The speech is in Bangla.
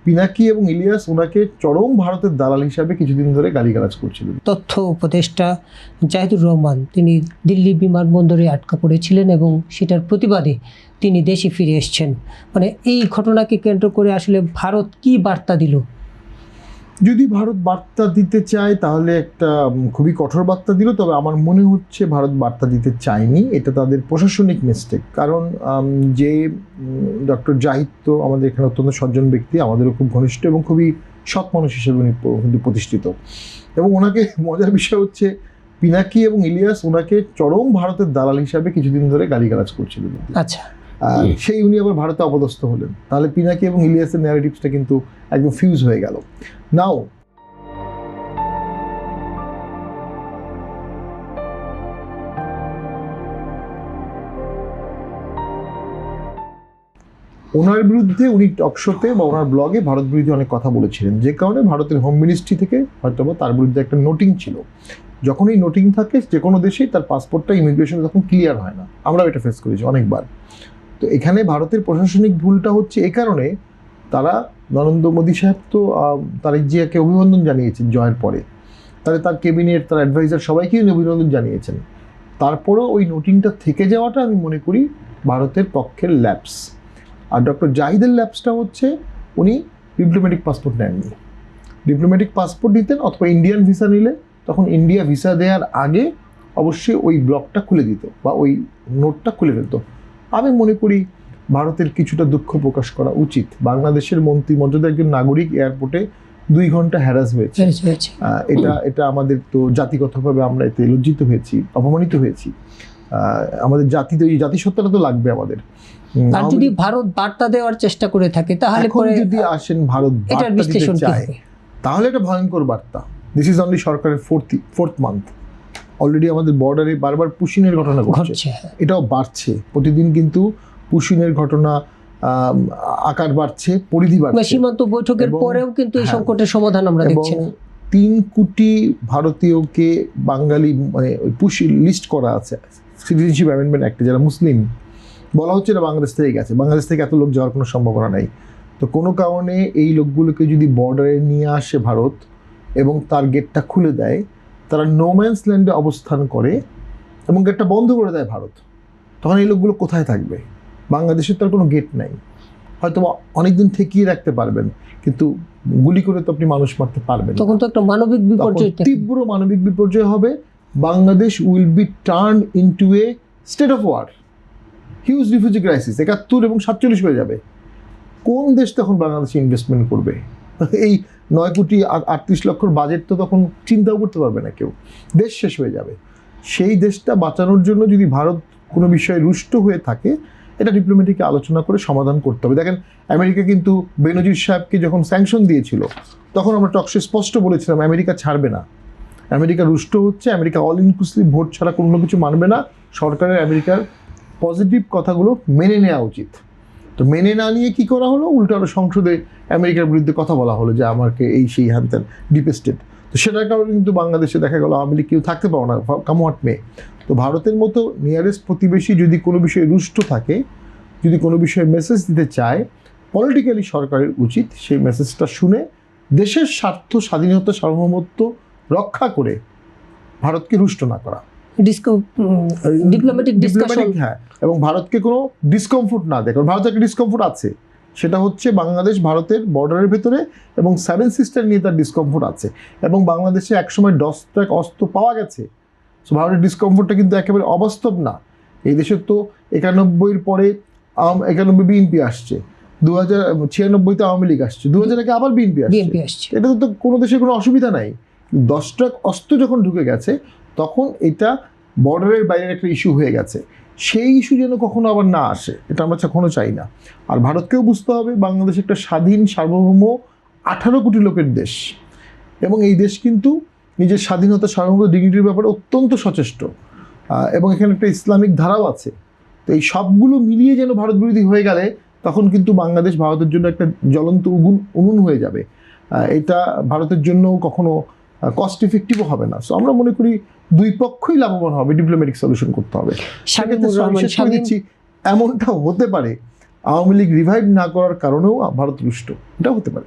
পিনাকি এবং ইলিয়াস ওনাকে চরম ভারতের দালাল হিসাবে কিছুদিন ধরে গালিগালাজ করছিলেন। তথ্য উপদেষ্টা জাহিদুর রহমান তিনি দিল্লি বিমানবন্দরে আটকা পড়েছিলেন এবং সেটার প্রতিবাদে তিনি দেশে ফিরে এসেছেন। মানে এই ঘটনাকে কেন্দ্র করে আসলে ভারত কি বার্তা দিল? যদি ভারত বার্তা দিতে চায় তাহলে একটা খুবই কঠোর বার্তা দিল, তবে আমার মনে হচ্ছে ভারত বার্তা দিতে চায়নি, এটা তাদের প্রশাসনিক মিস্টেক। কারণ যে ডক্টর জাহিদ তো আমাদের এখানে অত্যন্ত সজ্জন ব্যক্তি, আমাদেরও খুব ঘনিষ্ঠ এবং খুবই সৎ মানুষ হিসেবে উনি কিন্তু প্রতিষ্ঠিত। এবং ওনাকে মজার বিষয় হচ্ছে পিনাকি এবং ইলিয়াস ওনাকে চরম ভারতের দালাল হিসাবে কিছুদিন ধরে গালিগালাজ করছিলেন। আচ্ছা, সেই উনি আবার ভারতে অপদস্থ হলেন, তাহলে পিনাকি এবং ইলিয়াসের ন্যারেটিভসটা কিন্তু একদম ফিউজ হয়ে গেল। নাও ওনার বিরুদ্ধে উনি টকশোতে বা ওনার ব্লগে ভারত বিরোধী অনেক কথা বলেছিলেন, যে কারণে ভারতের হোম মিনিস্ট্রি থেকে হয়তো তার বিরুদ্ধে একটা নোটিং ছিল। যখন এই নোটিং থাকে যে কোনো দেশেই তার পাসপোর্টটা ইমিগ্রেশনে তখন ক্লিয়ার হয় না, আমরাও এটা ফেস করেছি অনেকবার। তো এখানে ভারতের প্রশাসনিক ভুলটা হচ্ছে এই কারণে, তারা নরেন্দ্র মোদী সাহেব তো তারেক জিয়াকে অভিনন্দন জানিয়েছেন জয়ের পরে, তাহলে তার ক্যাবিনেট, তার অ্যাডভাইজার সবাইকেই অভিনন্দন জানিয়েছেন। তারপরেও ওই নোটিংটা থেকে যাওয়াটা আমি মনে করি ভারতের পক্ষের ল্যাপস। আর ডক্টর জাহিদের ল্যাপসটা হচ্ছে উনি ডিপ্লোম্যাটিক পাসপোর্ট নেননি। ডিপ্লোম্যাটিক পাসপোর্ট নিতেন অথবা ইন্ডিয়ান ভিসা নিলে তখন ইন্ডিয়া ভিসা দেওয়ার আগে অবশ্যই ওই ব্লকটা খুলে দিত বা ওই নোটটা খুলে ফেলত। আমি মনে করি ভারতের কিছুটা দুঃখ প্রকাশ করা উচিত। বাংলাদেশের মন্ত্রী মর্যাদার একজন নাগরিক এয়ারপোর্টে 2 ঘন্টা হ্যারাস হয়েছে, এটা আমাদের তো জাতিগতভাবে আমরা এতে লজ্জিত হয়েছি, অপমানিত হয়েছি। আমাদের জাতিতে এই জাতিসত্তাটা তো লাগবে আমাদের। আর যদি ভারত বার্তা দেওয়ার চেষ্টা করে থাকে তাহলে যদি আসেন ভারত বার্তা দিতে চায় তাহলে এটা ভয়ঙ্কর বার্তা। দিস ইজ অনলি সরকারের ফোর্থ মান্থ, অলরেডি আমাদের বর্ডারে বারবার পুশিনের ঘটনা ঘটছে, এটাও বাড়ছে প্রতিদিন, কিন্তু পুশিনের ঘটনা আকার বাড়ছে, পরিধি বাড়ছে। সীমান্ত বৈঠকের পরেও কিন্তু এই সংকটের সমাধান আমরা দেখছি না। 3 কোটি ভারতীয়কে বাঙালি মানে ওই পুশি লিস্ট করা আছে সিটিজেনশিপ অ্যামেন্ডমেন্ট অ্যাক্টে, যারা মুসলিম, বলা হচ্ছে এটা বাংলাদেশ থেকে গেছে। বাংলাদেশ থেকে এত লোক যাওয়ার কোনো সম্ভাবনা নাই। তো কোনো কারণে এই লোকগুলোকে যদি বর্ডারে নিয়ে আসে ভারত এবং তার গেটটা খুলে দেয়, তারা নোম্যান্স ল্যান্ডে অবস্থান করে এবং গেটটা বন্ধ করে দেয় ভারত, তখন এই লোকগুলো কোথায় থাকবে? বাংলাদেশের তার কোনো গেট নাই, হয়তো অনেকদিন ঠেকিয়ে রাখতে পারবেন, কিন্তু গুলি করে তো আপনি মানুষ মারতে পারবেন। তখন তো একটা মানবিক বিপর্যয়, তীব্র মানবিক বিপর্যয় হবে। Bangladesh will be turn into a state of war, huge refugee crisis. 71 এবং 47 হয়ে যাবে। কোন দেশ তখন বাংলাদেশে ইনভেস্টমেন্ট করবে? এই 9 কোটি 38 লক্ষর বাজেট তো তখন চিন্তাও করতে পারবে না কেউ, দেশ শেষ হয়ে যাবে। সেই দেশটা বাঁচানোর জন্য যদি ভারত কোনো বিষয়ে রুষ্ট হয়ে থাকে, এটা ডিপ্লোম্যাটিক আলোচনা করে সমাধান করতে হবে। দেখেন, আমেরিকা কিন্তু বেনজির সাহেবকে যখন স্যাংশন দিয়েছিল তখন আমরা টকশো স্পষ্ট বলেছিলাম আমেরিকা ছাড়বে না, আমেরিকা রুষ্ট হচ্ছে, আমেরিকা অল ইনক্লুসিভ ভোট ছাড়া কোনো কিছু মানবে না, সরকারের আমেরিকার পজিটিভ কথাগুলো মেনে নেওয়া উচিত। তো মেনে না নিয়ে কী করা হলো, উল্টো আরও সংসদে আমেরিকার বিরুদ্ধে কথা বলা হলো যে আমাকে এই সেই হ্যান ত্যান ডিপ স্টেট। তো সেটার কারণে কিন্তু বাংলাদেশে দেখা গেল আওয়ামী লীগ কেউ থাকতে পারো না, কাম হোয়াট মে। তো ভারতের মতো নিয়ারেস্ট প্রতিবেশী যদি কোনো বিষয়ে রুষ্ট থাকে, যদি কোনো বিষয়ে মেসেজ দিতে চায়, পলিটিক্যালি সরকারের উচিত সেই মেসেজটা শুনে দেশের স্বার্থ, স্বাধীনতা, সার্বভৌমত্ব রক্ষা করে ভারতকে রুষ্ট না করা, ডিপ্লোম্যাটিক ডিসকাশন, হ্যাঁ, এবং ভারতকে কোনো ডিসকমফোর্ট না দেয়। কারণ ভারতের একটা ডিসকমফোর্ট আছে, সেটা হচ্ছে বাংলাদেশ ভারতের বর্ডারের ভেতরে এবং 7 সিস্টার নিয়ে তার ডিসকমফোর্ট আছে, এবং বাংলাদেশে একসময় 10 ট্রাক অস্ত্র পাওয়া গেছে। সো ভারতের ডিসকমফোর্টটা কিন্তু একেবারে অবাস্তব না। এই দেশের তো 91-এর পরে 91 বিএনপি আসছে, 2096-তে আওয়ামী লীগ আসছে, 2000-এ আবার বিএনপি আসছে। এটা তো কোনো দেশের কোনো অসুবিধা নাই। 10 ট্রাক অস্ত্র যখন ঢুকে গেছে তখন এটা বর্ডারের বাইরের একটা ইস্যু হয়ে গেছে। সেই ইস্যু যেন কখনো আবার না আসে, এটা আমরা কখনো চাই না। আর ভারতকেও বুঝতে হবে বাংলাদেশ একটা স্বাধীন, সার্বভৌম 18 কোটি লোকের দেশ, এবং এই দেশ কিন্তু নিজের স্বাধীনতা, সার্বভৌমত্ব, ডিগনিটির ব্যাপারে অত্যন্ত সচেষ্ট, এবং এখানে একটা ইসলামিক ধারাও আছে। তো এই সবগুলো মিলিয়ে যেন ভারত বিরোধী হয়ে গেলে তখন কিন্তু বাংলাদেশ ভারতের জন্য একটা জ্বলন্ত উনুন হয়ে যাবে। এটা ভারতের জন্য কখনো কস্ট ইফেক্টিভও হবে না। সো আমরা মনে করি 2 পক্ষই লাভবান হবে, ডিপ্লোম্যাটিক সলিউশন করতে হবে। এমনটা হতে পারে আওয়ামী লীগ রিভাইভ না করার কারণেও ভারত রুষ্ট, এটাও হতে পারে।